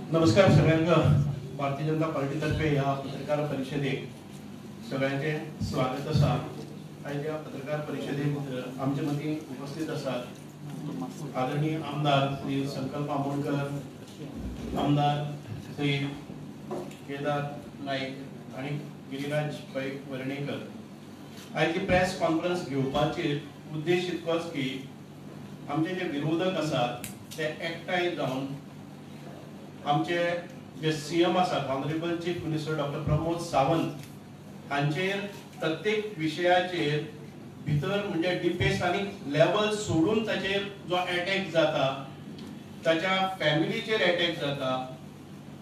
नमस्कार सगळ्यांना. भारतीय जनता पार्टीतर्फे या पत्रकार परिषदेक सगळ्यांचे स्वागत असा. आणि या पत्रकार परिषदेत आमचे मती उपस्थित असतात आदरणीय आमदार श्री संकल्प आमोणकर, आमदार श्री केदार नाईक आणि गिरीराज पै वर्णेकर. आयची प्रेस कॉन्फरन्स घेवपाचे उद्देश इतकोच की आमचे जे विरोधक असतात ते एकठांय जावन आमचे जे सीएम आसात honourable chief minister doctor Pramod Sawant हांचेर प्रत्येक विशयाचेर भितर म्हणजे डिपेस्ट आनी लेवल सोडून ताचेर जो अटॅक जाता, ताच्या फॅमिलीचेर अटॅक जाता,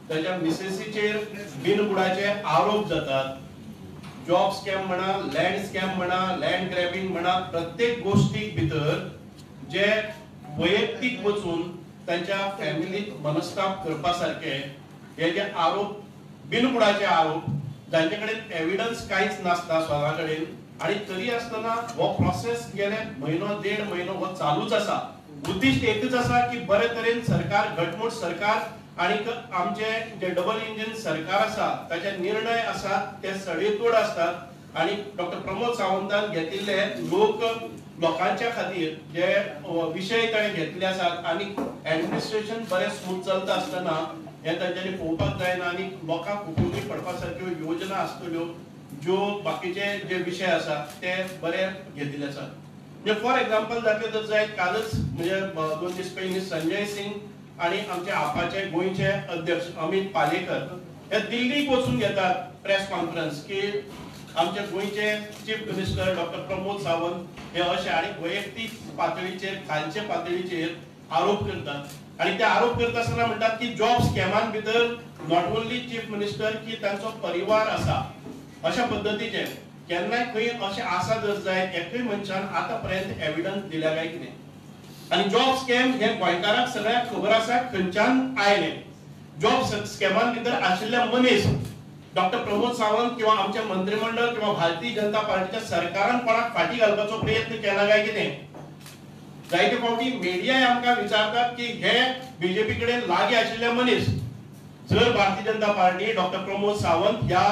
ताच्या मिसेसीचेर बिनबुडाचे आरोप जातात, जॉब स्कॅम म्हणा, लँड स्कॅम म्हणा, लँड ग्रॅबिंग म्हणा, प्रत्येक गोष्टीक भितर जे वैयक्तीक वचून त्यांच्या फॅमिलीत मनस्ताप करपा सारखे हे जे आरोप, बिनबुडाचे आरोप, जांचे कडेन एव्हिडन्स कांयच नासता स्वता कडेन, आणि तरी आसतना हो प्रोसेस गेले म्हयनो देड म्हयनो हो चालूच आसा. उद्दिश्ट एकच आसा की बरे तरेन सरकार, घटमूट सरकार आणि आमचे जे डबल इंजिन सरकार आसा ताचे निर्णय आसात ते सडेतोड असतात. आणि डॉक्टर प्रमोद सावंतान घेतिल्ले लोकांच्या खातीर जे विषय ताणें घेतले आसात आणि ऍडमिनिस्ट्रेशन बरें स्मूथ चलता आसतना हे तांच्यांनी पळोवपाक जायना. आणि लोकांक उपयोगी पडपा सारक्यो योजना आसतल्यो ज्यो बाकीचे जे विषय आसा ते बरे घेतिल्ले आसात. म्हणजे फॉर एग्जाम्पल दाखले तर जायत कालच म्हणजे 2 दीस पयलीं संजय सिंग आणि आमचे आपाचे गोंयचे अध्यक्ष अमित पालेकर हे दिल्लीक वचून घेतात प्रेस कॉन्फरन्स की आमचे गोंयचे chief minister doctor Pramod Sawant हे अशे आणि वैयक्तीक पातळीचेर, खालचे पातळीचेर आरोप करतात. आणि ते आरोप करता आसतना म्हणतात की जॉब स्कॅमान भितर नॉट ओन्ली चीफ मिनिस्टर की तांचो परिवार आसा. अशा पद्धतीचे केन्नाय खंय अशें आसा जर जायत एकय मनशान आतां पर्यंत एव्हिडन्स दिल्या काय कितें. आणि जॉब स्कॅम हे गोंयकारांक सगळ्यांक खबर आसा खंयच्यान आयले. जॉब स्कॅमान भितर आशिल्ले मनीस डॉक्टर प्रमोद सावंत किंवा आमचे मंत्रिमंडळ किंवा भारतीय जनता पार्टीच्या सरकारान कोणाक फाटी घालपाचो प्रयत्न केला काय कितें. जायते फावटी मिडियाय आमकां विचारतात की हे बीजेपी कडेन लागीं आशिल्ले मनीस जर भारतीय जनता पार्टी डॉक्टर प्रमोद सावंत ह्या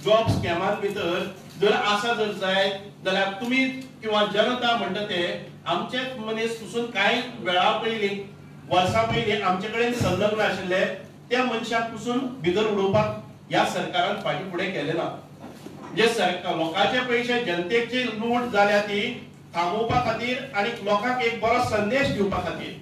जॉब स्कॅमान भितर जर आसा जर जायत जाल्यार तुम्ही किंवा जनता म्हणटा ते आमचेच मनीस पसून कांय वेळा पयलीं वर्सां पयलीं आमचे कडेन संलग्न आशिल्ले त्या मनशाक पसून भितर उडोवपाक या सरकारान फाटी फुडें केले ना. जे लोकांचे पैसे जनतेची लूट जाल्या ती थांबोवपा खातीर आणि लोकांक एक बरो संदेश दिवपा खातीर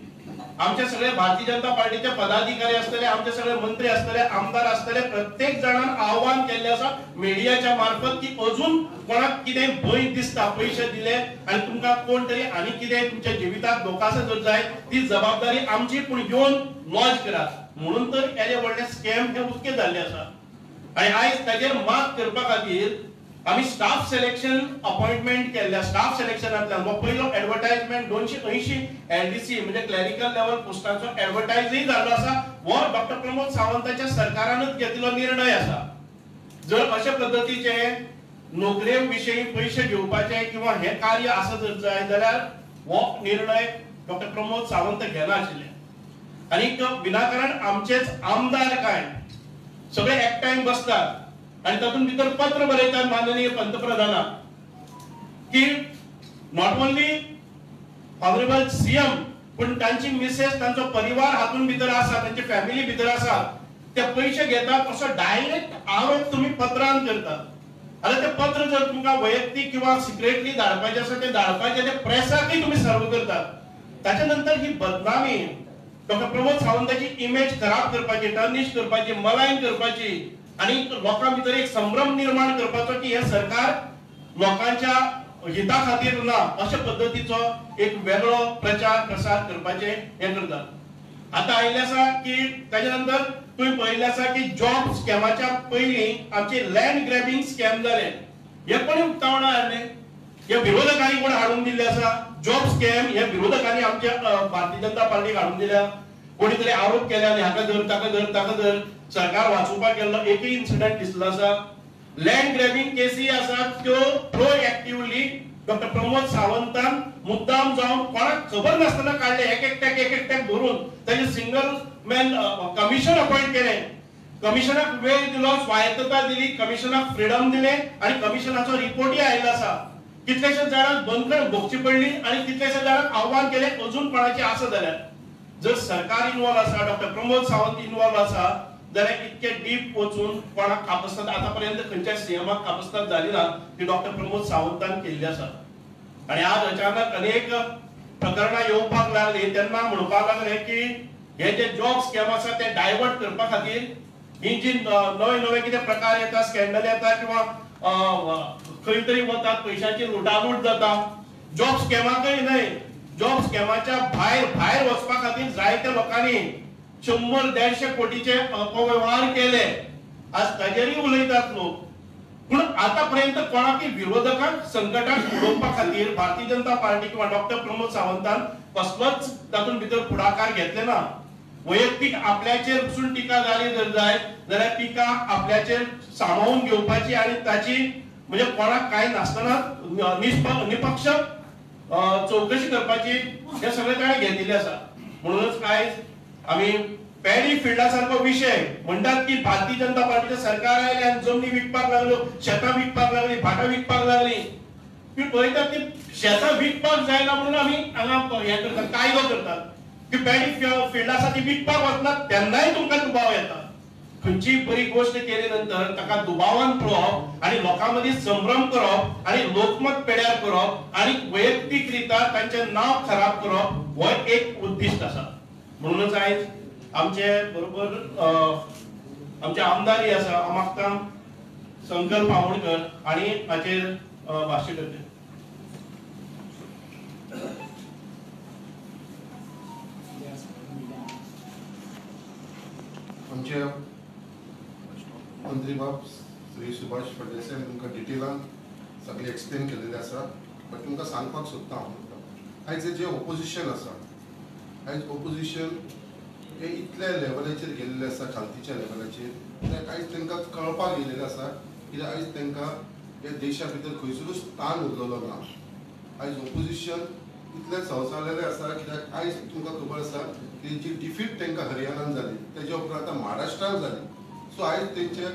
आमचे सगळे भारतीय जनता पार्टीचे पदाधिकारी असतले, आमचे सगळे मंत्री असतले, आमदार असतले, प्रत्येक जणांन आव्हान केल्ले आसा मीडियाच्या मार्फत की अजून कोणाक कितें भंय दिसता पैसे दिले आणि तुमकां कोण तरी आनी कितें तुमच्या जिविताक धोका जर जाय ती जबाबदारी आमची, पूण येवन लॉज करात. म्हणून तर हे व्हडले स्कॅम हे उक्ते जाल्ले आसा. आणि आयज ताजेर मात करपा खातीर आम्ही स्टाफ सिलेक्शन अपॉइंटमेंट केल्ल्या. स्टाफ सिलेक्शनांतल्यान हो पयलो एडव्हर्टाइजमेंट 280 एलडीसी म्हणजे क्लॅरिकल लेवल पोस्टांचो एडव्हर्टाइजय जाल्लो आसा. हो डॉक्टर प्रमोद सावंताच्या सरकारानच घेतिल्लो निर्णय आसा. जर अशा पद्धतीचे नोकरे विशयी पैसे घेवपाचे किंवा हे कार्य आसा जर जाय जाल्यार हो निर्णय डॉक्टर प्रमोद सावंत घेना आशिल्ले. आणि विनाकारण आमचेच आमदार काय सगळे एकठांय बसतात आणि तातून भितर पत्र बरयतात माननीय पंतप्रधानाक की नॉट ओन्ली ऑनरेबल सीएम पण तांची मिसेस, तांचो परिवार हातून भितर आसा, तांची फॅमिली भितर आसा, ते पैसे घेतात असो डायरेक्ट आरोप तुम्ही पत्रान करतात. आता ते पत्र जर तुमका वैयक्तिक किंवा सिक्रेटली धाडपाचे आसा ते धाडपाचे ते प्रेसाकय तुम्ही सर्व करतात. ताच्या नंतर ही बदनामी डॉक्टर प्रमोद सावंताची इमेज खराब करपाची, टर्निश करपाची, मलाईन करपाची आणि लोकां भितर एक संभ्रम निर्माण करपाचो की हे सरकार लोकांच्या हिता खातीर ना अशा पद्धतीचो एक वेगळो प्रचार प्रसार करपाचे हे करता. आता आयिल्ले आसा की ताच्या नंतर तुम्ही पळयल्ले आसा की जॉब स्कॅमाच्या पयलीं आमचे लँड ग्रॅबिंग स्कॅम जाले. हे कोणी उक्तावणां हाडले? हे विरोधकांनी कोण हाडून दिल्ले आसा? जॉब स्कॅम हे विरोधकांनी आमच्या भारतीय जनता पार्टीक हाडून दिल्या. कोणी तरी आरोप केला आनी हाका धर ताका धर ताका धर सरकार वाचोवपाक गेल्लो एकय इन्सिडंट दिसलो आसा. लँड ग्रॅबिंग केसी आसात त्यो प्रोएक्टिव्हली डॉक्टर प्रमोद सावंतान मुद्दाम जावन कोणाक खबर नासतना काढले. एक एकट्याक धरून ताचे सिंगल मॅन कमिशन अपॉइंट केले. कमिशनाक वेळ दिलो, स्वायत्तता दिली, कमिशनाक फ्रीडम दिले आणि कमिशनाचो रिपोर्टय आयिल्लो आसा. कितलेशे जाणांक बंदखण भोगची पडली आणि कितलेशे जाणांक आव्हान केले अजून कोणाची आसा जाल्यार. जर सरकार इन्वॉल्व आसा, डॉक्टर प्रमोद सावंत इन्वॉल्व आसा जाल्यार इतके डीप वचून कोणाक कापस्ताद आतापर्यंत खंयच्या सीएमाक कापस्ताद जाली ना ती डॉक्टर प्रमोद सावंतान केल्ली आसा. आणि आज अचानक अनेक प्रकरणां येवपाक लागली तेन्ना म्हणपाक लागले की हे जे जॉब स्कॅम आसा ते डायवर्ट करपा खातीर ही जी नवे नवे कितें प्रकार येता, स्कॅन्डल येता किंवा खंय तरी वतात पैशांची लुटालूट जाता. जॉब स्कॅमाकय न्हय, जॉब स्कॅमाच्या भायर वचपा खातीर जायत्या लोकांनी 100-150 कोटीचे अपव्यवहार केले. आज ताजेरय उलयतात लोक. पूण आतापर्यंत कोणाकय विरोधकांक संकटाक उडोवपा खातीर भारतीय जनता पार्टी किंवा डॉक्टर प्रमोद सावंतान कसलोच तातूंत भितर फुडाकार घेतले ना. वैयक्तीक आपल्याचेर पसून टिका जाली जर जाय जाल्यार टिका आपल्याचेर सांबाळून घेवपाची आणि ताची म्हणजे कोणाक काय नासतना निपक्ष चौकशी करपाची हे सगळे ताणें घेतिल्ले आसा. म्हणूनच आयज आमी पॅडी फिल्डा सारको विषय म्हणटात की भारतीय जनता पार्टीचे सरकार आयले आनी जमनी विकपाक लागल्यो, शेतां विकपाक लागली, भाटां विकपाक लागली. तुम्ही पळयतात की शेतां विकपाक जायना म्हणून आमी हांगा हे करतात, कायदो करतात की पॅडी फिल्ड आसा ती विकपाक वचनात तेन्नाय तुमकां दुबाव येता. खंयची बरी गोष्ट केली नंतर ताका दुबावान पळोवप आणि लोकां मदीं संभ्रम करप आणि लोकमत पेड्यार करप आणि वैयक्तीक रित्या तांचें नांव खराब करप हो एक उद्दिश्ट आसा. म्हणूनच आयज आमचे बरोबर आमचे आमदारी आसा अमाक्ताम संकल्प आमोणकर आणि हाचेर भाष्य करते. आमचे मंत्री बाब श्री सुभाष फळदेसाय तुमकां डिटेलान सगळे एक्सप्लेन केलेले आसा. बट तुमकां सांगपाक सोदता हांव आयज जे ओपोजिशन आसा, आयज ओपोजिशन हे इतल्या लेवलाचेर गेल्ले आसा, खालतीच्या लेवलाचेर आयज तांकां कळपाक येयलेलें आसा कित्याक आयज तांकां हे देशा भितर खंयसरूच स्थान उरलेलो ना. आयज ओपोजिशन इतले सवसावलेले आसा कित्याक आयज तुमकां खबर आसा की जी डिफीट तांकां हरियाणान जाली तेज्या उपरांत आतां महाराष्ट्रान जाली. सो आयज तेंचे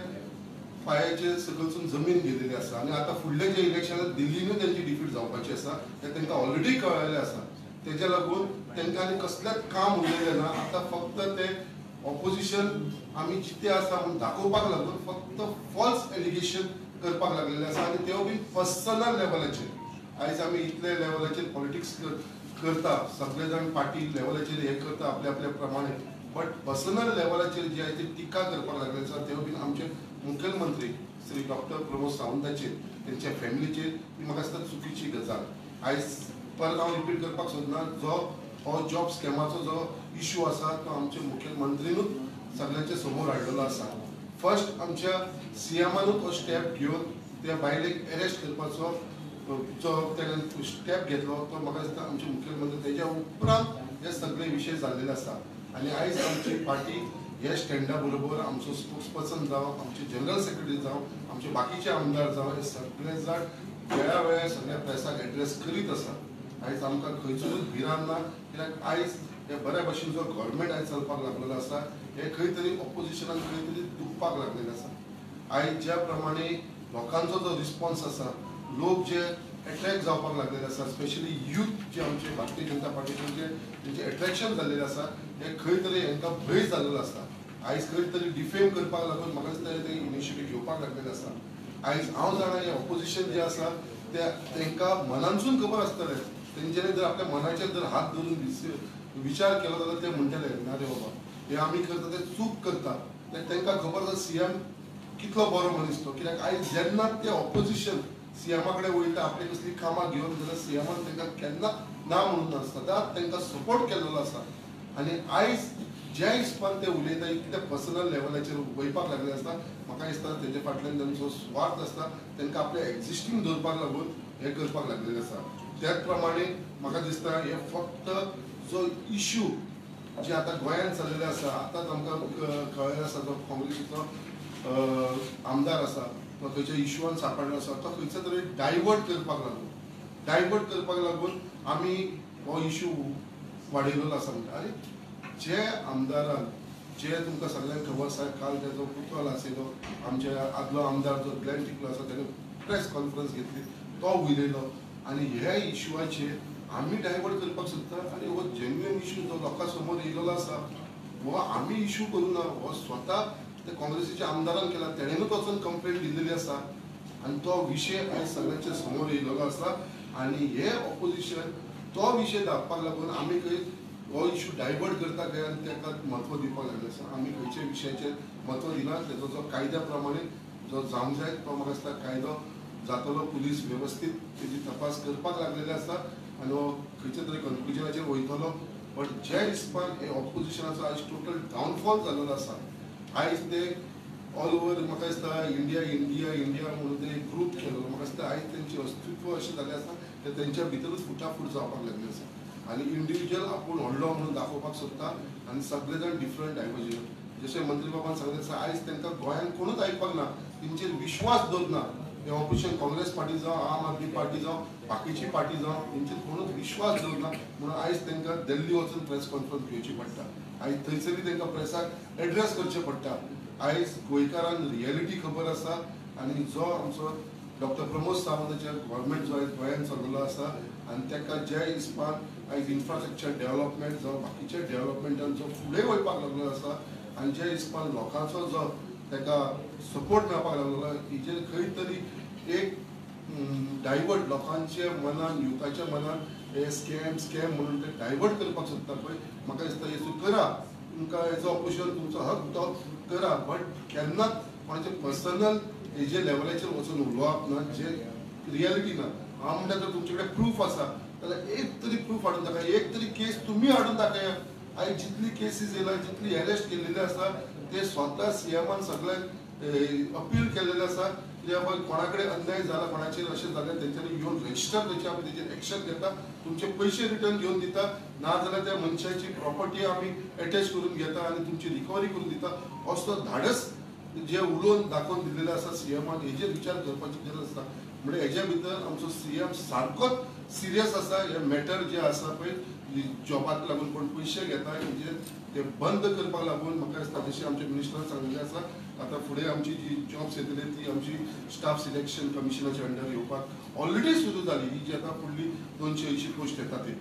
पांयाचेर सकलसून जमीन गेलेली आसा आनी आतां फुडले जे इलेक्शनांत दिल्लीनूय तेंची डिफीट जावपाची आसा हें तांकां ऑलरेडी कळयलें आसा. तेज्या लागून तांकां आनी कसलेंच काम उरलेलें ना. आतां फक्त ते ऑपोजिशन आमी जिते आसा म्हूण दाखोवपाक लागून फक्त फॉल्स एलिगेशन करपाक लागलेले आसा आनी त्यो बी पर्सनल लेवलाचेर. आयज आमी इतले लेवलाचेर पॉलिटिक्स करता, सगळे जाण पार्टी लेवलाचेर हे करता आपल्या आपल्या प्रमाणे. बट पर्सनल लेवलाचेर जे आयज टिका करपाक लागले आसा त्यो बी आमचे मुखेलमंत्री श्री डॉक्टर प्रमोद सावंताचेर तेंच्या फॅमिलीचेर ही म्हाका दिसता चुकीची गजाल. आयज परत हांव रिपीट करपाक सोदना, जो हो जॉब स्कॅमाचो जो इशू आसा तो आमचे मुखेलमंत्रीनूच सगळ्यांच्या समोर हाडलेलो आसा. फर्स्ट आमच्या सीएमानूच हो स्टेप घेवन त्या बायलेक अरेस्ट करपाचो जो तेणें स्टेप घेतलो तो म्हाका दिसता आमचे मुखेलमंत्री तेज्या उपरांत हे सगळे विशय जाल्लेले आसा. आनी आयज आमची पार्टी ह्या स्टँडा बरोबर आमचो स्पोक्स पर्सन जावं, आमचे जनरल सेक्रेटरी जावं, आमचे बाकीचे आमदार जावं, हे सगळे जाण वेळा वेळार सगळ्या प्रेसाक एड्रेस करीत आसा. आयज आमकां खंयचोच भिरांत ना कित्याक आयज हे बऱ्या भशेन जो गव्हर्मेंट आयज चलपाक लागलेलो आसा हे खंय तरी ऑपोजिशनान खंय तरी दुखपाक लागलेले आसा. आयज ज्या प्रमाणे लोकांचो जो रिस्पॉन्स आसा, लोक जे अट्रॅक्ट जावपाक लागलेले आसा, स्पेशली यूथ जे आमचे भारतीय जनता पार्टीचे तेंचे अट्रॅक्शन जाल्लेले आसा हे खंय तरी हांकां भंय जाल्लो आसा. आयज खंय तरी डिफेम करपाक लागून म्हाका दिसता ते इनिशिएटीव घेवपाक लागलेले आसा. आयज हांव जाणा हे ऑपोजिशन जे आसा ते तांकां मनानसून खबर आसतलें तेंच्यांनी जर आपल्या मनाचेर जर हात धरून विचार केलो जाल्यार ते म्हणटले ना रे बाबा हे आमी करता ते चूक करता तांकां खबर आसा सीएम कितलो बरो मनीस तो कित्याक आयज जेन्ना ते ऑपोजिशन सीएमा कडेन वयता आपली कसली कामां घेवन जाल्यार सीएमान तांकां केन्ना ना म्हणून नासता सदांच तांकां सपोर्ट केल्लो आसा आनी आयज ज्या हिसपान ते उलयता इतल्या पर्सनल लेवलाचेर वयपाक लागले आसता म्हाका दिसता तेजे फाटल्यान तांचो स्वार्थ आसता तांकां आपले एक्झिस्टींग दवरपाक लागून हे करपाक लागलेले आसा त्याच प्रमाणे म्हाका दिसता हे फक्त जो इश्यू जे आतां गोंयांत चल्लेले आसा आतांच आमकां कळ्ळें आसा जो काँग्रेसीचो आमदार आसा तो खंयच्या इश्यूआन सांपडलो आसा तो खंयच्या तरी डायवर्ट करपाक लागून आमी हो इश्यू वाडयलेलो आसा म्हणटा अरे जे आमदारान जे तुमकां सगळ्यांक खबर आसा काल तेजो पुतळो आशिल्लो आमचे आदलो आमदार जो ग्लेन टिकलो आसा ताणें प्रेस कॉन्फरन्स घेतली तो उलयलो आनी ह्या इश्यूआचेर आमी डायवर्ट करपाक सोदता आनी हो जेन्युइन इश्यू जो लोकां समोर येयलेलो आसा हो आमी इश्यू करूं ना हो स्वता ते काँग्रेसीच्या आमदारान केला तेणेनूच वचून कंप्लेंट दिल्लेली आसा आनी तो विशय आयज सगळ्यांच्या समोर येयलेलो आसा आनी हे ऑपोजिशन तो विशय दाखपाक लागून आमी खंय हो इश्यू डायवर्ट करता काय आनी ताका म्हत्व दिवपाक लागले आसा आमी खंयच्या विशयाचेर म्हत्व दिना तेजो जो कायद्या प्रमाणे जो जावंक जाय तो म्हाका दिसता कायदो जातलो पुलीस वेवस्थीत तेजी तपास करपाक लागलेले आसा आनी हो खंयच्या तरी कन्क्लुजनाचेर वयतलो बट ज्या हिसपान हे ऑपोजिशनाचो आयज टोटल डावनफॉल जाल्लो आसा आयज ते ऑल ओवर म्हाका दिसता इंडिया म्हणून ते ग्रूप केलो म्हाका दिसता आयज तेंचें अस्तित्व अशें जालें आसा ते तेंच्या भितरूच फुटाफूट जावपाक लागलें आसा आनी इंडिविज्युअल आपूण व्हडलो म्हणून दाखोवपाक सोदता आनी सगळे जाण डिफरंट डायवर्जन जशें मंत्री बाबान सांगलें आसा आयज तांकां गोंयांत कोणूच आयकपाक ना तेंचेर विश्वास दवरना हे ऑपोजिशन काँग्रेस पार्टी जावं आम आदमी पार्टी जावं बाकीची पार्टी जावं तेंचेर कोणूच विश्वास दवरना म्हणून आयज तांकां दिल्ली वचून प्रेस कॉन्फरन्स घेवची पडटा आयज थंयसरी तांकां प्रेसाक एड्रेस करचें पडटा आयज गोंयकारांक रियलिटी खबर आसा आनी जो आमचो डॉक्टर प्रमोद सावंताचे गव्हर्मेंट जो आयज गोंयांत चलिल्लो आसा आनी ताका ज्या हिसपान आयज इन्फ्रास्ट्रक्चर डेव्हलपमेंट जावं बाकीच्या डेव्हलपमेंटान जो फुडें वयपाक लागलो आसा आनी ज्या हिसपान लोकांचो जो ताका सपोर्ट मेळपाक लागलो हेजेर खंय तरी एक डायवर्ट लोकांच्या मनान युथाच्या मनान हे स्कॅम म्हणून ते डायवर्ट करपाक सोदता पळय म्हाका दिसता हेचो करा तुमकां हेजो ऑपोजिशन तुमचो हक तो करा बट केन्नाच कोणाचे पर्सनल हेजे लेवलाचेर वचून उलोवप ना जे रियलिटी ना हांव म्हणटा जर तुमचे कडेन प्रूफ आसा जाल्यार एक तरी प्रूफ हाडून दाखया एक तरी केस तुमी हाडून दाखया आयज जितली केसीस येयला जितली अरेस्ट केल्लेले आसा ते स्वता सीएमान सगळ्यांक अपील केल्लेले आसा की बाबा कोणा कडेन अन्याय जाला कोणाचेर अशें जालें तेंच्यांनी येवन रजिस्टर करचें आमी तेजेर एक्शन घेता तुमचे पयशे रिटर्न घेवन दिता ना जाल्यार त्या मनशाची प्रॉपर्टी आमी अटॅच करून घेता आनी तुमची रिकवरी करून दिता असो धाडस जे उलोवन दाखोवन दिल्लेले आसा सीएमान हेजेर विचार करपाची गरज आसा म्हणजे हेज्या भितर आमचो सीएम सारकोच सिरियस आसा हे मॅटर जे आसा पळय जॉबाक लागून कोण पयशे घेता हेजेर ते बंद करपाक लागून म्हाका दिसता जशें आमच्या मिनिस्टरान सांगलेलें आसा आतां फुडें आमची जी जॉब्स येतली ती आमची स्टाफ सिलेक्शन कमिशनाच्या अंडर येवपाक ऑलरेडी सुरू जाली ही जी आतां फुडली 280 पोस्ट येता ती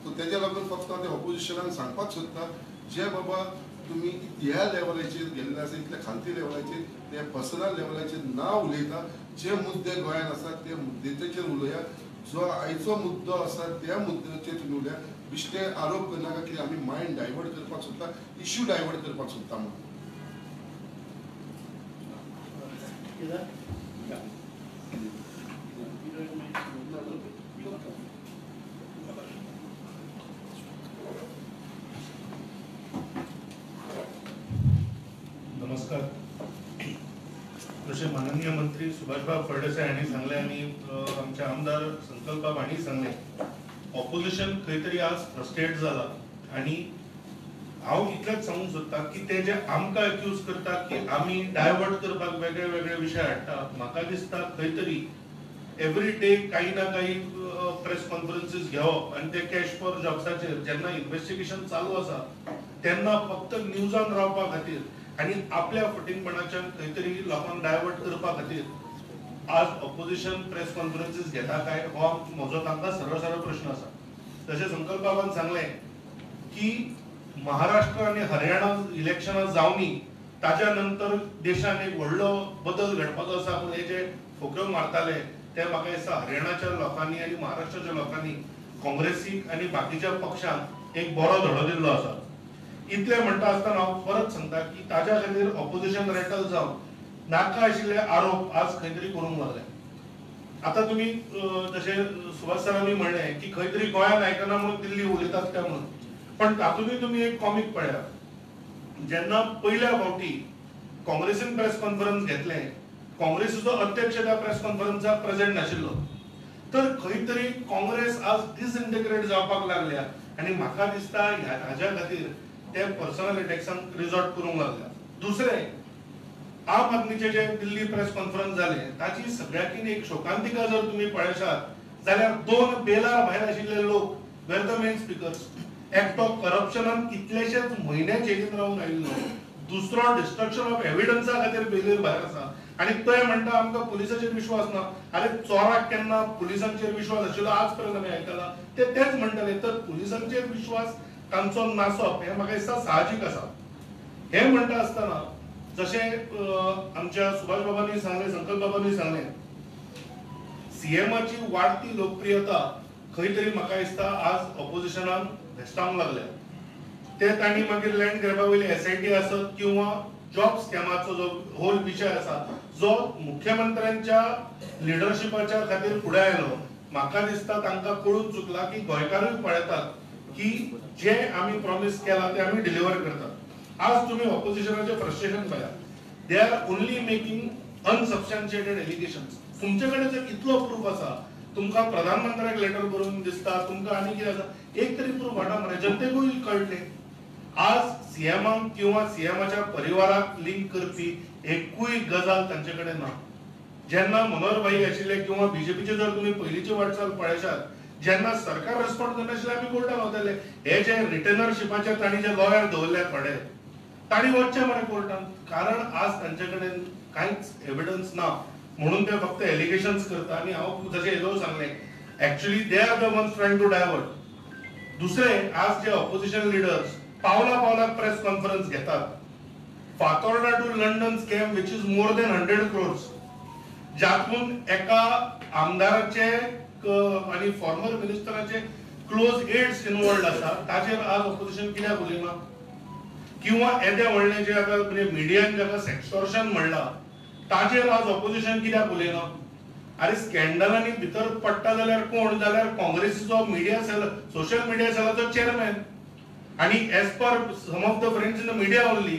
सो तेज्या लागून फक्त हांव ऑपोजिशनाक सांगपाक सोदता जे बाबा तुमी ह्या लेवलाचेर गेल्ले आसा इतल्या खालती लेवलाचेर ते पर्सनल लेवलाचेर ना उलयता जे मुद्दे गोंयांत आसा ते मुद्देचेर उलया जो आयचो मुद्दो आसा त्या मुद्द्याचेर तुमी उलया बिश्टे आरोप करनाका की आमी मायंड डायवर्ट करपाक सोदता इश्यू डायवर्ट करपाक सोदता म्हणून नमस्कार जसे माननीय मंत्री सुभाषबाब फळदेसाय यांनी सांगले आणि आमचे आमदार संकल्प बाब हांणी सांगले ऑपोजिशन खंय तरी आज फ्रस्ट्रेट जाला आणि हांव इतलेंच सांगूंक सोदता की ते जे आमकां एक्यूज करता की आमी डायवर्ट करपाक वेगळे वेगळे विशय हाडटा म्हाका दिसता खंय तरी एवरी डे काही ना काही प्रेस कॉन्फरन्सीस घेवप आणि ते कॅश फॉर जॉब्साचेर जेन्ना इन्व्हेस्टिगेशन चालू आसा तेन्ना फक्त न्यूजान रावपा खातीर आणि आपल्या फटिंगपणाच्यान खंय तरी लोकांक डायवर्ट करपा खातीर आज ऑपोजिशन प्रेस कॉन्फरन्सीस घेता काय हो म्हजो तांकां सरळ सरळ प्रश्न आसा तशें संकल्प बाबान सांगलें की महाराष्ट्र आणि हरियाणा इलेक्शनां जावनी ताज्या नंतर देशान एक व्हडलो बदल घडपाचो आसा पूण हे जे फोक्यो मारताले ते म्हाका दिसता हरियाणाच्या लोकांनी आणि महाराष्ट्राच्या लोकांनी काँग्रेसीक आणि बाकीच्या पक्षांक एक बरो धडो दिल्लो आसा. इतले म्हणटा आसतना हांव परत सांगता की ताज्या खातीर ऑपोजिशन रेटल जावन नाका आशिल्ले आरोप आज खंय तरी करूंक लागले. आता तुम्ही जसे सुभाष सरांनी म्हणले की खंय तरी गोंयांत आयकना म्हणून दिल्ली उलयतात काय म्हणून, पण तातूंतय तुम्ही एक कॉमिक पळया. जेन्ना पहिल्या फावटी काँग्रेसीन प्रेस कॉन्फरन्स घेतले, काँग्रेसीचो अध्यक्ष त्या प्रेस कॉन्फरन्साक प्रेझेंट नाशिल्लो, तर खंय तरी काँग्रेस आज डिसइंटिग्रेट जावपाक लागल्या आणि म्हाका दिसता हाज्या खातीर ते पर्सनल अटॅक्सांक रिसॉर्ट करूंक लागल्या. दुसरे आम आदमीचे जे दिल्ली प्रेस कॉन्फरन्स जाले ताची सगळ्याकीन एक शोकांतिका जर तुम्ही पळयशात जाल्यार 2 बेलार भायर आशिल्ले लोक वेर द मेन स्पीकर्स. एकटो करप्शनान कितलेशेच म्हयने जेलीन रावून आयिल्लो, दुसरो डिस्ट्रक्शन ऑफ एव्हिडन्सा खातीर बेलीर भायर आसा आणि ते म्हणटा आमकां पुलिसाचेर विश्वास ना. अरे चोराक केन्ना पुलिसांचेर विश्वास आशिल्लो आज पर्यंत आमी आयकला. तेच म्हणटाले तर पुलिसांचेर विश्वास तांचो नासप हें म्हाका दिसता साहजीक आसा. हे म्हणटा आसतना जशे आमच्या सुभाष बाबांनी सांगले, संकल्प बाबांनी सांगले, सीएमाची वाडती लोकप्रियता खंय तरी म्हाका दिसता आज ऑपोजिशनान भेस्तावंक लागल्या. ते तांणी मागीर लँड ग्रॅबावयली एसआयटी आसत किंवा जॉब स्कॅमाचो जो होल विशय आसा जो मुख्यमंत्र्यांच्या लिडरशिपाच्या खातीर फुडें आयलो, म्हाका दिसता तांकां कळून चुकला की गोंयकारूय पळयतात की जे आमी प्रॉमिस केला ते आमी डिलिव्हर करतात. आज तुम्ही ऑपोजिशनाचे फ्रस्ट्रेशन पळया. They are only making unsubstantiated allegations. तुमच्याकडे जर इतलो प्रूफ आसा, तुमकां प्रधानमंत्र्याक लेटर बरोवन दिसता, तुमकां आनी कितें आसा, एक तरी प्रूफ हाडा मरे, जनतेकूय कळटले. आज सीएमाक किंवा सीएमाच्या परिवाराक लिंक करपी एकूय गजाल तांचे कडेन ना. जेन्ना मनोहर भाई आशिल्ले किंवा बीजेपीचे जर तुम्ही पयलींची वाटचाल पळयशात, जेन्ना सरकार रिस्पॉन्ड करनाशिल्ले आमी कोर्टाक वताले. हे जे रिटेनरशिपाचे तांणी जे लॉयर दवरले थोडे, तांणी वचचे मरे कोर्टान, कारण आज तांचे कडेन कांयच एव्हिडन्स ना म्हणून ते फक्त एलिगेशन्स करता. आणि हांव जशें येदो सांगले, actually they are the ones trying to divert. दुसरे आज जे ऑपोजिशन लिडर्स पावला पावलाक प्रेस कॉन्फरन्स घेतात. Fatorda to London scam which is more than 100 crores, ज्यातून एका आमदाराचे आणि फॉर्मर मिनिस्टराचे क्लोज एड्स इन्वॉल्ड आसा, ताचेर आज ऑपोजिशन कित्याक उलयना? किंवा येदे व्हडले जे आता म्हणजे मिडियान जाका सेक्सटॉर्शन म्हणला ताचेर आज ऑपोजिशन कित्याक उलयना? अरे स्कॅन्डलांनी भितर पडटा जाल्यार कोण? जाल्यार काँग्रेसीचो मिडिया सेल, सोशल मिडिया सेलाचो चेअरमॅन. आणि as per some of the friends in the media only,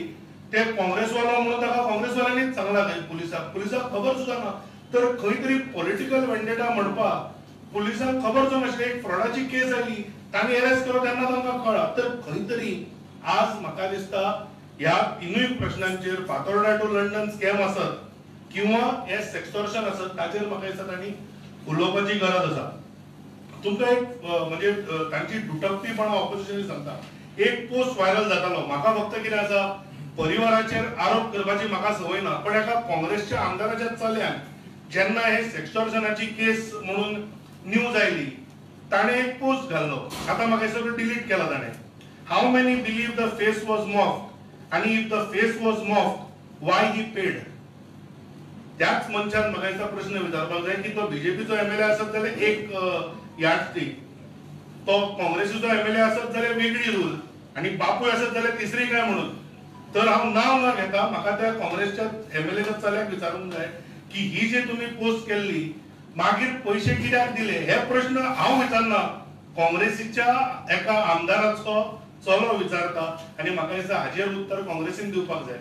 ते काँग्रेसवालो म्हणून ताका काँग्रेसवाल्यांनीच सांगला पुलिसाक खबर सुद्धा ना. तर खंय तरी पॉलिटिकल वेंडेटा म्हणपाक पुलिसांक खबर जो नाशिल्ली. एक फ्रॉडाची केस आयली, तांणी अरेस्ट केलो तेन्ना तांकां कळ्ळा. तर खंय तरी आज म्हाका दिसता ह्या तिनूय प्रश्नांचेर, फातोर्डा टू लंडन स्कॅम आसत किंवा हे सेक्सटॉर्शन आसत, ताचेर म्हाका दिसता तांणी उलोवपाची गरज आसा. तुमकां एक म्हणजे तांची दुटप्पीपणां ऑपोजिशनी सांगता. एक पोस्ट व्हायरल जातालो, म्हाका फक्त कितें आसा, परिवाराचेर आरोप करपाची म्हाका संवय ना, पण एका काँग्रेसच्या आमदाराच्या चल्यान जेन्ना हे सेक्सटॉर्शनाची केस म्हणून न्यूज आयली, ताणें एक पोस्ट घाल्लो. आतां म्हाका सगळं डिलीट केला ताणें. How many believe the face was morphed, आणि if the face was morphed why he paid? त्याच मनशान म्हाका दिसता प्रश्न विचारपाक जाय की तो बीजेपीचो एमएलए आसत जाल्यार एक यार्डस्टिक, तो काँग्रेसीचो एमएलए आसत जाल्यार वेगळी रूल, आणि बापूय आसत जाल्यार तिसरी काय म्हणून. तर हांव नांव न घेता म्हाका त्या काँग्रेसच्या एमएलएच्या चल्याक विचारूंक जाय की ही जी तुम्ही पोस्ट केल्ली मागीर पैसे कित्याक दिले? हे प्रश्न हांव विचारना, काँग्रेसीच्या एका आमदाराचो चलो विचारता. आणि म्हाका दिसता हाजेर उत्तर काँग्रेसीन दिवपाक जाय.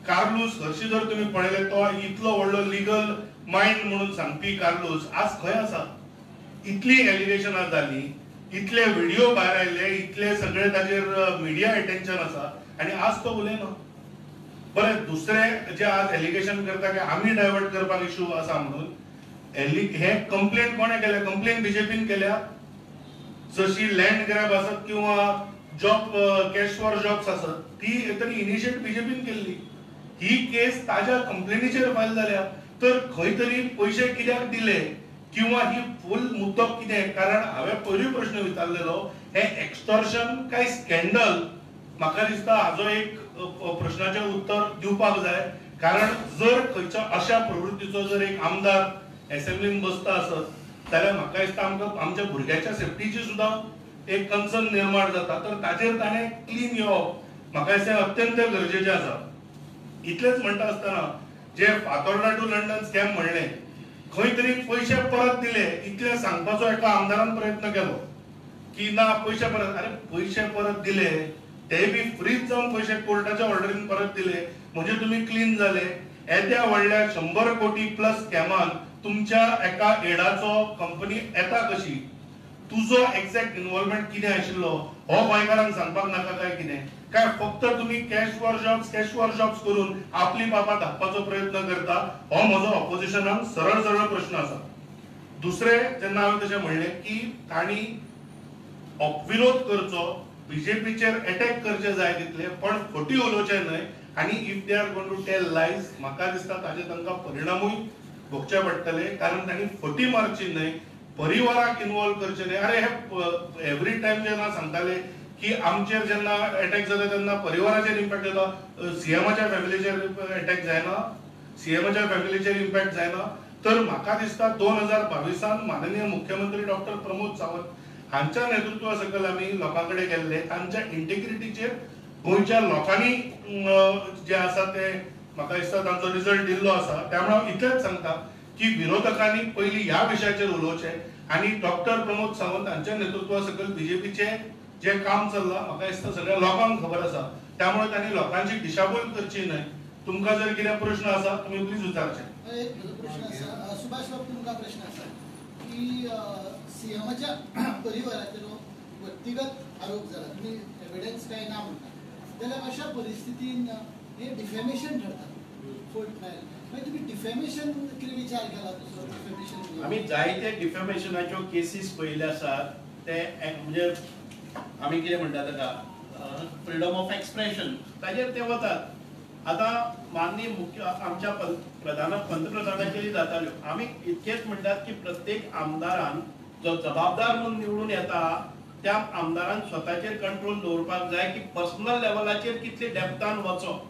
कार्लोस हरशी जर तुम्ही पळयले, तो इतलो व्हडलो लिगल माइंड म्हणून सांगपी कार्लोस आज खंय आसा? इतली एलिगेशनां जाली, इतले व्हिडिओ भायर आयले, इतले सगळे ताचेर मिडिया अटेन्शन आसा, आणि आज तो उलयना. बरें, दुसरे जे आज एलिगेशन करता की आमी डायवर्ट करपाक इश्यू आसा म्हणून, हे कंप्लेंट कोणे केल्या? कंप्लेंट बीजेपीन केल्या. जशी लँड ग्रॅब आसत किंवा जॉब कॅश फॉर जॉब्स आसत, ती तरी इनिशिएट बीजेपीन केल्ली. ही केस ताज्या कंप्लेनीचेर फायल जाल्या. तर खंय तरी पैसे कित्याक दिले किंवा ही फुल मुद्दो कितें? कारण हांवें पयलीं प्रश्न विचारलेलो, हे एक्सटॉर्शन काय स्कॅन्डल? म्हाका दिसता हाजो एक प्रश्नाचें उत्तर दिवपाक जाय. कारण जर खंयच्या अशा प्रवृत्तीचो जर एक आमदार असेंब्लीन बसता आसत, जाल्यार म्हाका दिसता आमकां आमच्या भुरग्याच्या सेफ्टीची सुद्धा एक कन्सर्न निर्माण जाता, तर ताजेर ताणें क्लीन येवप म्हाका दिसता अत्यंत गरजेचें आसा. इतलेंच म्हणटा आसतना जे फातोर्डा टू लंडन स्कॅम म्हणलें, खंय तरी पयशे परत दिले इतलें सांगपाचो एका आमदारान प्रयत्न केलो की ना पयशे परत. अरे पयशे परत दिले ते बी फ्रीज जावन पयशे कोर्टाच्या ऑर्डरीन परत दिले म्हणजे तुम्ही क्लीन जाले. येद्या व्हडल्या 100 कोटी प्लस स्कॅमान तुमच्या एका एडाचो कंपनी येता कशी, तुजो एक्झॅक्ट इन्व्हॉल्वमेंट कितें आशिल्लो हो गोंयकारांक सांगपाक नाका काय कितें, काय फक्त तुम्ही कॅश फॉर जॉब्स करून आपली बाबा धापपाचो प्रयत्न करता, हो म्हजो ऑपोजिशनाक सरळ सरळ प्रश्न आसा. दुसरे जेन्ना हांवें तशें म्हणलें की तांणी विरोध करचो, बीजेपीचेर अटॅक करचे जाय तितले पण खोटी उलोवचे न्हय, आनी if they are going to tell lies म्हाका दिसता ताजे तांकां परिणामूय भोगचे पडटले, कारण तांणी खोटी मारची न्हय, परिवाराक इन्वॉल्व करचे न्हय. अरे हे एवरी टायम जेन्ना सांगताले की आमचेर जेन्ना अटॅक जाता तेन्ना परिवाराचेर इम्पॅक्ट जाता, सीएमाच्या फॅमिलीचेर अटॅक जायना, सीएमाच्या फॅमिलीचेर इम्पॅक्ट जायना. तर म्हाका दिसता 2022 माननीय मुख्यमंत्री डॉक्टर प्रमोद सावंत हांच्या नेतृत्वा सकयल आमी लोकां कडेन गेल्ले, तांच्या इंटिग्रिटीचेर गोंयच्या लोकांनी जे आसा ते म्हाका दिसता तांचो रिजल्ट दिल्लो आसा. त्यामुळे हांव इतलेंच सांगता की विरोधकांनी पयलीं ह्या विशयाचेर उलोवचें आनी डॉक्टर प्रमोद सावंत हांच्या नेतृत्वा सकयल बीजेपीचे जे काम चल्लां म्हाका दिसता सगळ्या लोकांक खबर आसा, त्यामुळे तांणी लोकांची दिशाभूल करची न्हय. तुमकां जर कितें प्रश्न आसा तुमी प्लीज विचारचे. एक प्रश्न आसा सुभाष बाब, तुमकां प्रश्न आसा की सीएमाच्या परिवाराचेर व्यक्तिगत आरोप जाला, तुमी एविडन्स काय ना म्हणटा, जाल्यार अशा परिस्थितीन हे डिफेमेशन ठरता फोर्ट ट्रायल. मागीर तुमी डिफेमेशन कितें विचार केला दुसरो डिफेमेशन? आमी जायते डिफेमेशनाच्यो केसीस पळयल्ले आसात, ते म्हणजे आमी कितें म्हणटा ताका फ्रीडम ऑफ एक्सप्रेशन ताजेर ते वतात. आता माननीय मुख्य आमच्या पंतप्रधानाचेर जाताल्यो, आमी इतकेच म्हणटात की प्रत्येक आमदारान जो जबाबदार म्हणून निवडून येता त्या आमदारान स्वताचेर कंट्रोल दवरपाक जाय की पर्सनल लेवलाचेर कितले डेप्थान वचप.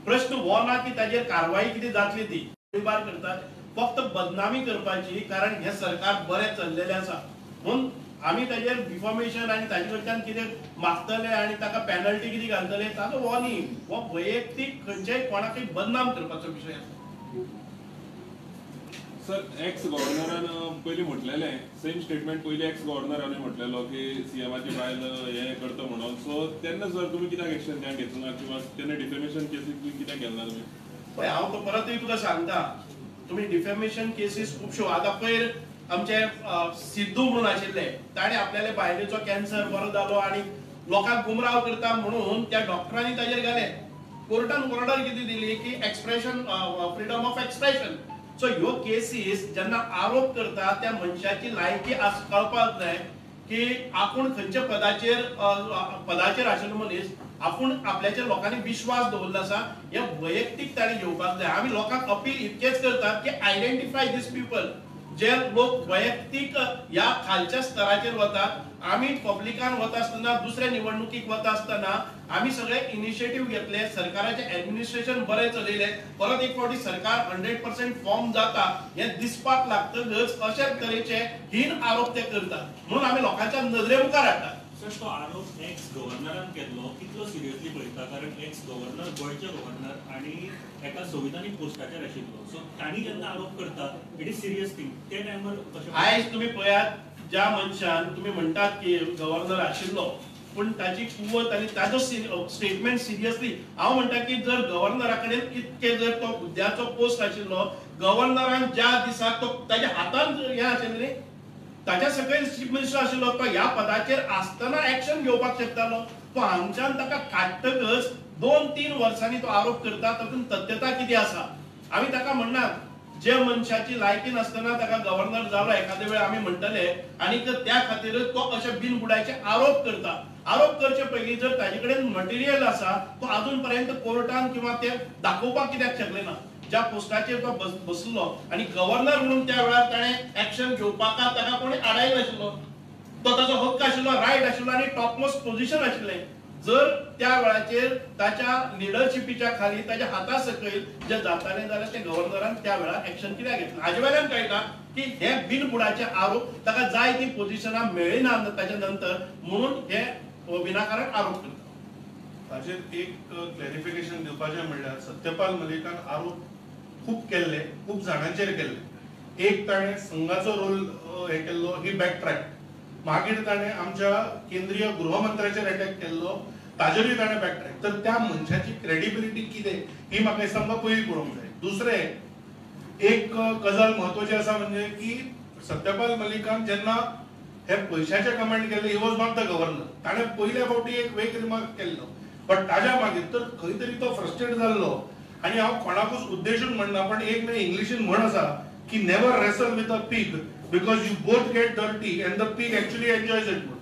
प्रश्न हो ना की ताजेर कारवाई कितें जातली ती गोळीबार करतात, फक्त बदनामी करपाची, कारण हे सरकार बरें चल्लेलें आसा म्हणून आमी ताजेर डिफॉर्मेशन आनी ताजे कडच्यान कितें मागतले आनी ताका पेनल्टी कितें घालतले ताजो हो न्ही, हो वैयक्तीक खंयच्याय कोणाकय बदनाम करपाचो विशय आसा. सर एक्स गव्हर्नरान पयलीं म्हटलेलें सेम स्टेटमेंट पयलीं एक्स गव्हर्नरांनी म्हटलेलो की सीएमाची बायल हे करता म्हणून, सो तेन्ना सर तुमी कित्याक एक्शन त्या घेतलो ना किंवा तेन्ना डिफेमेशन केसीस बी कित्याक केलना तुमी? पळय हांव तो परतूय तुका सांगता, तुमी डिफेमेशन केसीस खुबश्यो आतां पयर आमचे सिद्धू म्हणून आशिल्ले, ताणें आपल्याले बायलेचो कॅन्सर बरो जालो आनी लोकांक गुमराव करता म्हणून त्या डॉक्टरांनी ताजेर घाले. कोर्टान ऑर्डर कितें दिली की expression freedom of expression. So ह्यो केसीस जेन्ना आरोप करता त्या मनशाची लायकी कळपाक जाय की आपूण खंयच्या पदाचेर आशिल्लो मनीस, आपूण आपल्याचेर लोकांनी विश्वास दवरलो आसा, हे वैयक्तीक ताणें घेवपाक जाय. आमी लोकांक अपील इतकेच करतात की आयडेंटिफाय दीस पीपल, जे लोक वैयक्तीक ह्या खालच्या स्तराचेर वतात. आमी पब्लिकान वता आसतना दुसऱ्या निवडणुकीक वता आसतना आमी सगळे इनिशिएटिव्ह घेतले, सरकाराचे ऍडमिनिस्ट्रेशन बरें चलयले, परत एक फावटी सरकार 100% फॉर्म जाता हे दिसपाक लागतच अशेच तरेचे हीन आरोप ते करतात म्हणून आमी लोकांच्या नजरे मुखार हाडटात. सर तो आरोप एक्स गव्हर्नरान केल्लो कितलो सिरियसली पळयता, कारण एक्स गव्हर्नर गोंयचे गव्हर्नर आनी एका संविधानीक पोस्टाचेर आशिल्लो, सो तांणी जेन्ना आरोप करता इट इज सिरियस थिंग. ते टायमार कशें आयज तुमी पळयात ज्या मनशान तुमी म्हणटात की गव्हर्नर आशिल्लो पण ताची कुवत आनी ताजो स्टेटमेंट सिरियसली, हांव म्हणटा की जर गव्हर्नरा कडेन इतके जर तो हुद्द्याचो पोस्ट आशिल्लो, गव्हर्नरान ज्या दिसाक तो ताच्या हातान हें आशिल्लें ताच्या सकयल चीफ मिनिस्टर आशिल्लो, तो ह्या पदाचेर आसतना एक्शन घेवपाक शकतालो. तो हांगच्यान ताका काडटकच 2-3 वर्सांनी तो आरोप करता, तातूंत तथ्यता कितें आसा? आमी ताका म्हणनात जे मनशाची लायकी नासतना ताका गव्हर्नर जालो एखादे वेळ आमी म्हणटले, आनी त्या खातीरच तो अशे बिनबुडाचे आरोप करता. आरोप करचे पयलीं जर ताजे कडेन मटेरियल आसा तो अजून पर्यंत कोर्टान किंवा ते दाखोवपाक कित्याक शकले ना. ज्या पोस्टाचेर तो बसलो आनी गव्हर्नर म्हणून त्या वेळार ताणें एक्शन घेवपाक ताका कोणी आडाय नाशिल्लो, तो ताचो हक्क आशिल्लो, रायट आशिल्लो आनी टॉप मोस्ट पोझिशन आशिल्लें. जर त्या वेळाचेर ताच्या लिडरशिपीच्या खाली ताच्या हाता सकयल जे जाताले जाल्यार ते गव्हर्नरान त्या वेळार एक्शन कित्याक घेतलें हाजे वेल्यान कळटा की हे बिनबुडाचे आरोप ताका जाय ती पोझिशनां मेळ्ळीना ताच्या नंतर म्हणून हे विनाकारण आरोप करता. ताचेर एक क्लॅरिफिकेशन दिवपाचें म्हणल्यार सत्यपाल मलिकान आरोप खूब केल्ले, खूब जाणांचेर केल्ले. एक ताणें संघाचो रोल हे केल्लो, ही बॅक ट्रॅक. मागीर ताणें आमच्या केंद्रीय गृहमंत्र्याचेर अटॅक केल्लो, ताजेरूय ताणें बॅक ट्रॅक. तर त्या मनशाची क्रेडिबिलिटी कितें ही म्हाका दिसता आमकां पयलीं पळोवंक जाय. दुसरें एक गजाल म्हत्वाची आसा म्हणजे की सत्यपाल मलिकान जेन्ना हे पयशाचे कमेंट केले, he was not the governor. ताणें पयल्या फावटी एक वेग रिमार्क केल्लो, बट ताज्या मागीर तर खंय तरी तो फ्रस्ट्रेट जाल्लो. आणि हांव कोणाकूच उद्देशून म्हणना, पण एक इंग्लिशीन म्हण आसा की never wrestle with a pig because you both get dirty and the pig actually enjoys it म्हणून.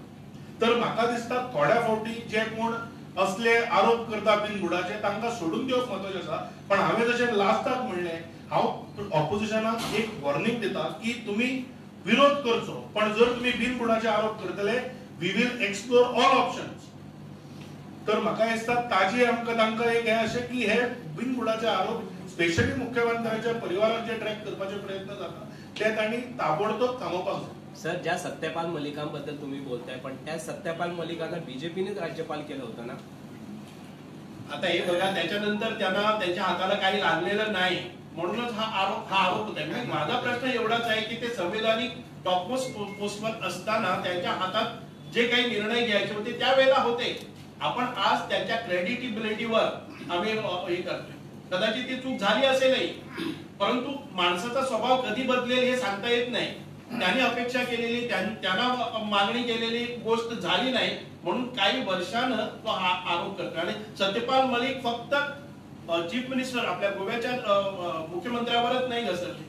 तर म्हाका दिसता थोड्या फावटी जे कोण असले आरोप करता बिनबुडाचे तांकां सोडून दिवप महत्वाचें आसा. पण हांवें जशें लास्टाक म्हणलें, हांव ऑपोजिशनाक एक वॉर्निंग दिता की तुमी विरोध करचो, पण जर तुमी बिनबुडाचे आरोप करतले we will explore all options. तर म्हाका दिसता ताजी आमकां तांकां एक हें अशें की हे बिनबुडाचे आरोप स्पेशली मुख्यमंत्र्याच्या परिवाराक जे ट्रॅक करपाचे प्रयत्न जाता ते तांणी ताबडतोब थांबोवपाक जाय. सर, ज्या सत्यपाल मलिकांबद्दल तुम्ही बोलताय, पण त्या सत्यपाल मलिकांना बीजेपीनेच राज्यपाल केलं होतं ना. आता हे बघा, त्याच्यानंतर त्यांना त्यांच्या हाताला काही लागलेलं नाही म्हणूनच हा आरोप होता. माझा प्रश्न एवढाच आहे की ते संविधानिक टॉपमोस्ट पोस्टवर असताना त्यांच्या हातात जे काही निर्णय घ्यायचे होते त्यावेळेला होते. आपण आज त्यांच्या क्रेडिटिबिलिटीवर आम्ही हे करतोय. कदाचित ती चूक झाली असेलही, परंतु माणसाचा स्वभाव कधी बदलेल हे सांगता येत नाही. त्यांनी अपेक्षा केलेली, त्यांना मागणी केलेली गोष्ट झाली नाही म्हणून काही वर्षानं तो हा आरोप करतो. आणि सत्यपाल मलिक फक्त चीफ मिनिस्टर आपल्या गोव्याच्या मुख्यमंत्र्यावरच नाही घसरले,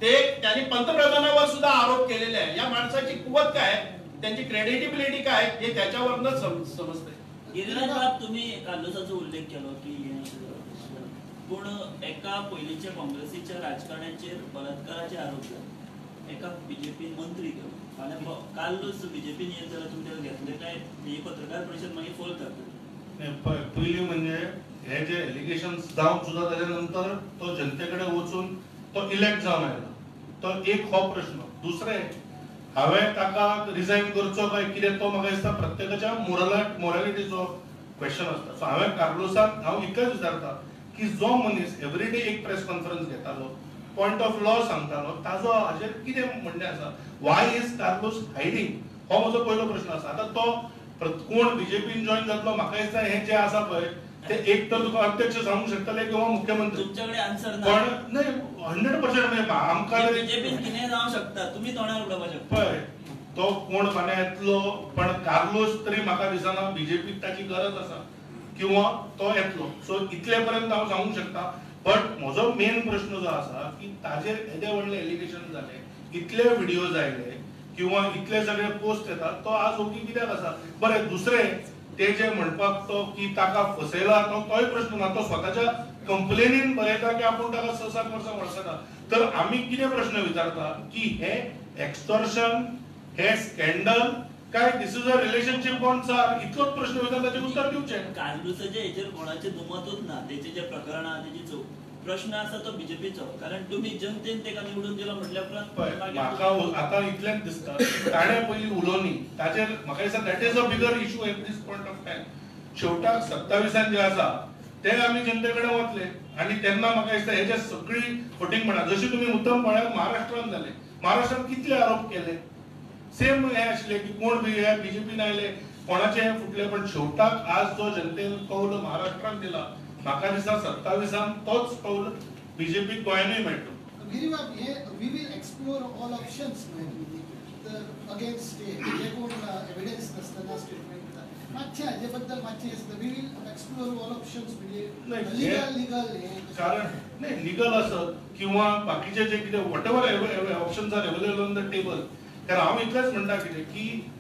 ते त्यांनी पंतप्रधानावर सुद्धा आरोप केलेले आहे. या माणसाची कुवत काय, त्यांची क्रेडिटिबिलिटी काय हे त्याच्यावरच समजतंय. गिरिराज बाब, तुम्ही कार्लोसाचो उल्लेख केलो की पूण एका पयलींच्या काँग्रेसीच्या राजकारण्याचेर बलात्काराचे आरोप जाले, एका बीजेपी मंत्री केलो. फाल्यां कार्लोस बीजेपीन येत जाल्यार तुमी ताका घेतले काय? ही पत्रकार परिशद मागीर फोल करतली. पयलीं म्हणजे हे जे एलिगेशन्स जावन सुद्धा ताच्या नंतर तो जनतेकडे वचून तो इलेक्ट जावन आयला, तो एक हो प्रश्न. दुसरें, हांवें ताका रिजायन करचो काय कितें तो म्हाका दिसता प्रत्येकाच्या मोरालिटीचो क्वेश्चन आसता. सो हांवें कार्लोसाक हांव इतलेंच विचारता की जो मनीस एवरीडे एक प्रेस कॉन्फरन्स घेतालो, पॉइंट ऑफ लॉ सांगतालो, ताजो हाजेर कितें म्हणणें आसा? Y is Carlos hiding? हो म्हजो पयलो प्रश्न आसा. आतां तो कोण बीजेपीन जॉइन जातलो, म्हाका दिसता हे जे आसा पळय ते एक तर तुका अध्यक्ष सांगूंक शकतले किंवा मुख्यमंत्री. तुमच्याकडे आन्सर ना. पण नाही 100% आमकां बीजेपीन कितें जावंक शकता, तुम्ही तोंडार उडोवपाक शकता. पळय तो कोण फाल्यां येतलो, पण कार्लोस तरी म्हाका दिसना बीजेपीक ताची गरज आसा किंवा तो येतलो. सो इतले पर्यंत हांव सांगूंक शकता. बट म्हजो मेन प्रश्न जो आसा की ताजेर येदे व्हडले एलिगेशन जाले, इतले व्हिडिओज आयले किंवा इतले सगळे पोस्ट येतात, तो आज ओगी कित्याक आसा? बरें, दुसरें ते जे म्हणपाक तो की ताका फसयला, तोय प्रश्न ना. तो स्वताच्या कंप्लेनीन बरयता की आपूण ताका 6-7 वर्सां वळखता. तर आमी कितें प्रश्न विचारता की हे एक्सटॉर्शन, हे स्कॅन्डल काय दिस इज अ रिलेशनशिप ऑन सार? इतलोच प्रश्न विचारता, ताचें उत्तर दिवचें. कार्लोसाच्या हेचेर कोणाचें दुमतूच ना. तेचे जे प्रकरण आहा तेची प्रश्न आसा तो बीजेपीचो, कारण तुम्ही जनतेन तेका निवडून दिलो म्हटल्या उपरांत म्हाका आतां इतलेंच दिसता ताणें पयलीं उलोवनी, ताचेर म्हाका दिसता that is a bigger issue at this point of time. शेवटाक 27 जे आसा ते आमी जनते कडेन वतले आनी तेन्ना म्हाका दिसता हेजे सगळी फटींग म्हणा. जशी तुमी मुद्दम म्हळ्यार महाराष्ट्रान जाले, महाराष्ट्रान कितले आरोप केले, सेम हे आशिल्ले की कोण बीजेपीन आयले, कोणाचे हे फुटले. पण शेवटाक आज जो जनतेन कौल महाराष्ट्रान दिला, म्हाका दिसता 27 तोच कौल बीजेपी गोंयानूय मेळटलो. गिरीबाब, हे we will explore all options तर अगेन्स्ट जे कोण एविडन्स नासतना स्टेटमेंट दिता, मातशें हाजे बद्दल मातशें we will explore all options म्हणजे लिगल कारण नाही लिगल असत किंवा बाकीचे जे कितें whatever options are available on the table. कारण हांव इतलेंच म्हणटा कितें की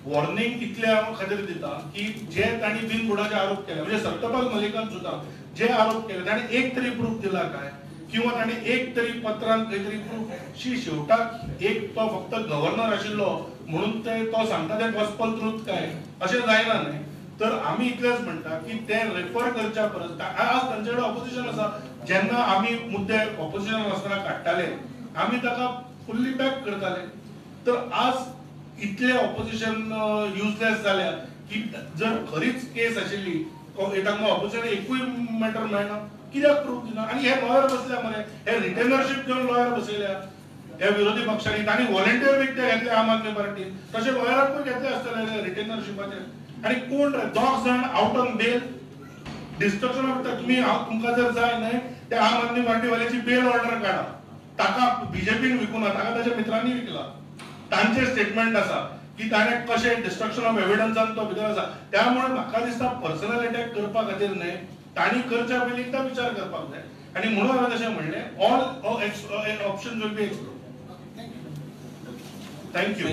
वॉर्निंग इतले हांव खातीर दिता की जे तांणी बिनबुडाचे आरोप केले, म्हणजे सत्यपाल मलिकान सुद्धा जे आरोप केले ताणें एक तरी प्रूफ दिला काय, किंवा ताणें एक तरी पत्रान खंय तरी प्रूफ. शेवटाक एक तो फक्त गव्हर्नर आशिल्लो म्हणून तो सांगता ते गॉस्पल ट्रूथ काय अशें जायना न्ही. तर आम्ही इतलेच म्हणटा की ते रेफर करच्या परस आज तांचे ऑपोजिशन आसा जेन्ना आम्ही मुद्दे ऑपोजिशन आसतना काडटाले आम्ही ताका फुल्ली बॅक करताले तर आज इतले ऑपोजिशन युजलेस जाल्या की जर खरीच केस आशिल्ली तांकां ऑपोजिशन एकूय मॅटर मेळना कित्याक प्रूफ दिना आनी हे लॉयर बसल्या मरे हे रिटेनरशीप घेवन लॉयर बसयल्या ह्या विरोधी पक्षांनी तांणी व्हॉलंटियर विकते घेतले आम आदमी पार्टीन तशे लॉयराकूय घेतले आसतले रिटेनरशिपाचे आणि कोण रे दोग जाण out on bail destruction of तुम्ही तुमकां जर जाय न्हय त्या आम आदमी पार्टीवाल्याची बेल ऑर्डर काढा ताका बीजेपीन विकूना ताका ताच्या मित्रांनी विकला तांचे स्टेटमेंट आसा की ताणें कशें डिस्ट्रक्शन ऑफ एविडन्सान तो भितर आसा त्यामुळे म्हाका दिसता पर्सनल अटॅक करपा खातीर न्हय तांणी करच्या पयलीं एकदा विचार करपाक जाय आणि म्हणून हांवें तशें म्हणलें all option will be explored. Thank you.